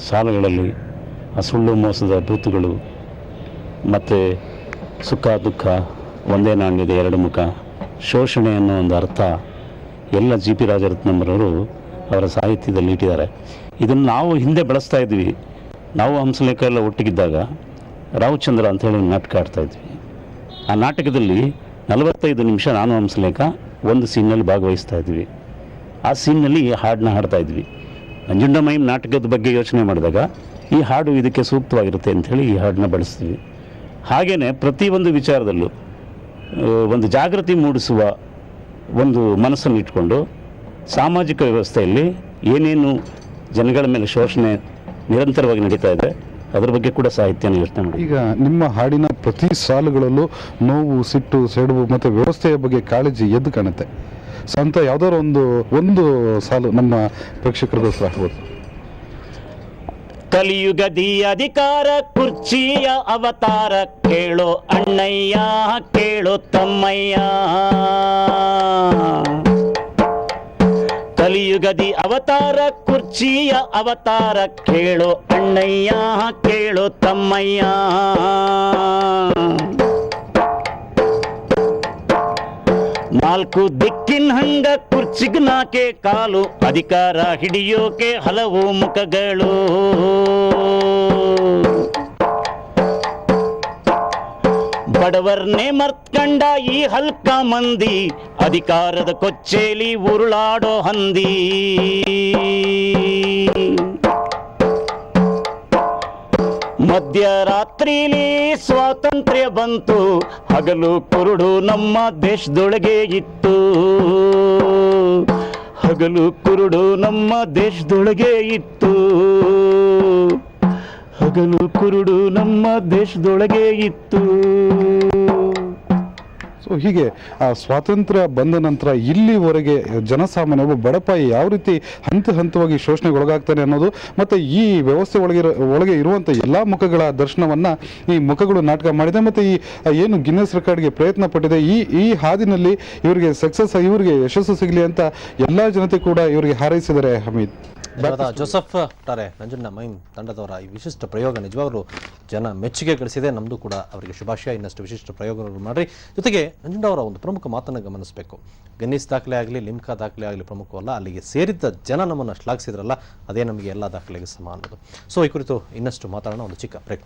ಸಾಲುಗಳಲ್ಲಿ ಆ ಸುಳ್ಳು ಮೋಸದ ಬೂತುಗಳು ಮತ್ತು ಸುಖ ದುಃಖ ಒಂದೇ ನಾಣ್ಯದ ಎರಡು ಮುಖ, ಶೋಷಣೆ ಅನ್ನೋ ಒಂದು ಅರ್ಥ ಎಲ್ಲ ಜಿ ಪಿ ರಾಜರತ್ನಂರವರು ಅವರ ಸಾಹಿತ್ಯದಲ್ಲಿ ಇಟ್ಟಿದ್ದಾರೆ. ಇದನ್ನು ನಾವು ಹಿಂದೆ ಬಳಸ್ತಾ ಇದ್ವಿ. ನಾವು ಹಂಸಲೇಖ ಎಲ್ಲ ಒಟ್ಟಿಗಿದ್ದಾಗ ರಾವಚಂದ್ರ ಅಂಥೇಳಿ ನಾಟಕ ಆಡ್ತಾಯಿದ್ವಿ. ಆ ನಾಟಕದಲ್ಲಿ 45 ನಿಮಿಷ ನಾನು ಹಂಸಲೇಖ ಒಂದು ಸೀನ್ನಲ್ಲಿ ಭಾಗವಹಿಸ್ತಾ ಇದ್ವಿ. ಆ ಸೀನ್ನಲ್ಲಿ ಈ ಹಾಡನ್ನ ಹಾಡ್ತಾಯಿದ್ವಿ. ನಂಜುಂಡಮೈಮ್ ನಾಟಕದ ಬಗ್ಗೆ ಯೋಚನೆ ಮಾಡಿದಾಗ ಈ ಹಾಡು ಇದಕ್ಕೆ ಸೂಕ್ತವಾಗಿರುತ್ತೆ ಅಂಥೇಳಿ ಈ ಹಾಡನ್ನ ಬಳಸ್ತೀವಿ. ಹಾಗೆಯೇ ಪ್ರತಿಯೊಂದು ವಿಚಾರದಲ್ಲೂ ಒಂದು ಜಾಗೃತಿ ಮೂಡಿಸುವ ಒಂದು ಮನಸ್ಸನ್ನು ಇಟ್ಕೊಂಡು ಸಾಮಾಜಿಕ ವ್ಯವಸ್ಥೆಯಲ್ಲಿ ಏನೇನು ಜನಗಳ ಮೇಲೆ ಶೋಷಣೆ ನಿರಂತರವಾಗಿ ನಡೀತಾ ಇದೆ ಅದರ ಬಗ್ಗೆ ಕೂಡ ಸಾಹಿತ್ಯನ ಯೋಚನೆ ಮಾಡಿ. ಈಗ ನಿಮ್ಮ ಹಾಡಿನ ಪ್ರತಿ ಸಾಲುಗಳಲ್ಲೂ ನೋವು, ಸಿಟ್ಟು, ಸೆಡವು ಮತ್ತು ವ್ಯವಸ್ಥೆಯ ಬಗ್ಗೆ ಕಾಳಜಿ ಎದ್ದು ಕಾಣುತ್ತೆ. ಸಂತ ಯಾವುದಾದ್ರು ಒಂದು ಸಾಲು ನಮ್ಮ ಪ್ರೇಕ್ಷಕರಿಗೋಸ್ಕರ ಆಗ್ಬೋದು. ಕಲಿಯುಗದಿ ಅಧಿಕಾರ ಕುರ್ಚಿಯ ಅವತಾರ, ಕೇಳೋ ಅಣ್ಣಯ್ಯ ಕೇಳೋ ತಮ್ಮಯ್ಯ. ಕಲಿಯುಗದಿ ಅವತಾರ ಕುರ್ಚಿಯ ಅವತಾರ, ಕೇಳೋ ಅಣ್ಣಯ್ಯ ಕೇಳೋ ತಮ್ಮಯ್ಯ. ನಾಲ್ಕು ದಿಕ್ಕಿನ ಹಂಗ ಕುರ್ಚಿಗ್ನಾಕೆ ಕಾಲು, ಅಧಿಕಾರ ಹಿಡಿಯೋಕೆ ಹಲವು ಮುಖಗಳು. ಬಡವರ್ನೇ ಮರ್ತ್ಕಂಡ ಈ ಹಲ್ಕ ಮಂದಿ, ಅಧಿಕಾರದ ಕೊಚ್ಚೇಲಿ ಉರುಳಾಡೋ ಹಂದಿ. ಮಧ್ಯರಾತ್ರಿಲಿ ಸ್ವಾತಂತ್ರ್ಯ ಬಂತು, ಹಗಲು ಕುರುಡು ನಮ್ಮ ದೇಶದೊಳಗೆ ಇತ್ತು. ಹಗಲು ಕುರುಡು ನಮ್ಮ ದೇಶದೊಳಗೆ ಇತ್ತು. ಹಗಲು ಕುರುಡು ನಮ್ಮ ದೇಶದೊಳಗೆ ಇತ್ತು. ಸೊ ಹೀಗೆ ಆ ಸ್ವಾತಂತ್ರ್ಯ ಬಂದ ನಂತರ ಇಲ್ಲಿವರೆಗೆ ಜನಸಾಮಾನ್ಯ ಒಬ್ಬ ಬಡಪಾಯಿ ಯಾವ ರೀತಿ ಹಂತವಾಗಿ ಶೋಷಣೆಗೊಳಗಾಗ್ತಾನೆ ಅನ್ನೋದು, ಮತ್ತು ಈ ವ್ಯವಸ್ಥೆ ಒಳಗೆ ಇರುವಂಥ ಎಲ್ಲ ಮುಖಗಳ ದರ್ಶನವನ್ನು ಈ ಮುಖಗಳು ನಾಟಕ ಮಾಡಿದೆ. ಮತ್ತು ಈ ಏನು ಗಿನ್ನೆಸ್ ರೆಕಾರ್ಡ್ಗೆ ಪ್ರಯತ್ನ ಪಟ್ಟಿದೆ, ಈ ಹಾದಿನಲ್ಲಿ ಇವರಿಗೆ ಯಶಸ್ಸು ಸಿಗಲಿ ಅಂತ ಎಲ್ಲ ಜನತೆ ಕೂಡ ಇವರಿಗೆ ಹಾರೈಸಿದ್ದಾರೆ. ಹಮೀದ್, ಜೋಸೆಫ್ ಟಾರೆ, ನಂಜುಂಡಮೈಮ್ ತಂಡದವರ ಈ ವಿಶಿಷ್ಟ ಪ್ರಯೋಗ ನಿಜವಾಗ್ಲೂ ಜನ ಮೆಚ್ಚುಗೆ ಗಳಿಸಿದೆ. ನಮ್ಮದು ಕೂಡ ಅವರಿಗೆ ಶುಭಾಶಯ. ಇನ್ನಷ್ಟು ವಿಶಿಷ್ಟ ಪ್ರಯೋಗಗಳು ಮಾಡಿರಿ. ಜೊತೆಗೆ ನಂಜುಂಡ ಅವರ ಒಂದು ಪ್ರಮುಖ ಮಾತನ್ನು ಗಮನಿಸಬೇಕು. ಗಿನ್ನಿಸ್ ದಾಖಲೆ ಆಗಲಿ, ಲಿಮ್ಕಾ ದಾಖಲೆ ಆಗಲಿ ಪ್ರಮುಖವಲ್ಲ, ಅಲ್ಲಿಗೆ ಸೇರಿದ್ದ ಜನ ನಮ್ಮನ್ನು ಶ್ಲಾಘಿಸಿದ್ರಲ್ಲ, ಅದೇ ನಮಗೆ ಎಲ್ಲ ದಾಖಲೆಗೆ ಸಮ ಅನ್ನೋದು. ಸೊ ಈ ಕುರಿತು ಇನ್ನಷ್ಟು ಮಾತಾಡೋಣ, ಒಂದು ಚಿಕ್ಕ ಬ್ರೇಕ್.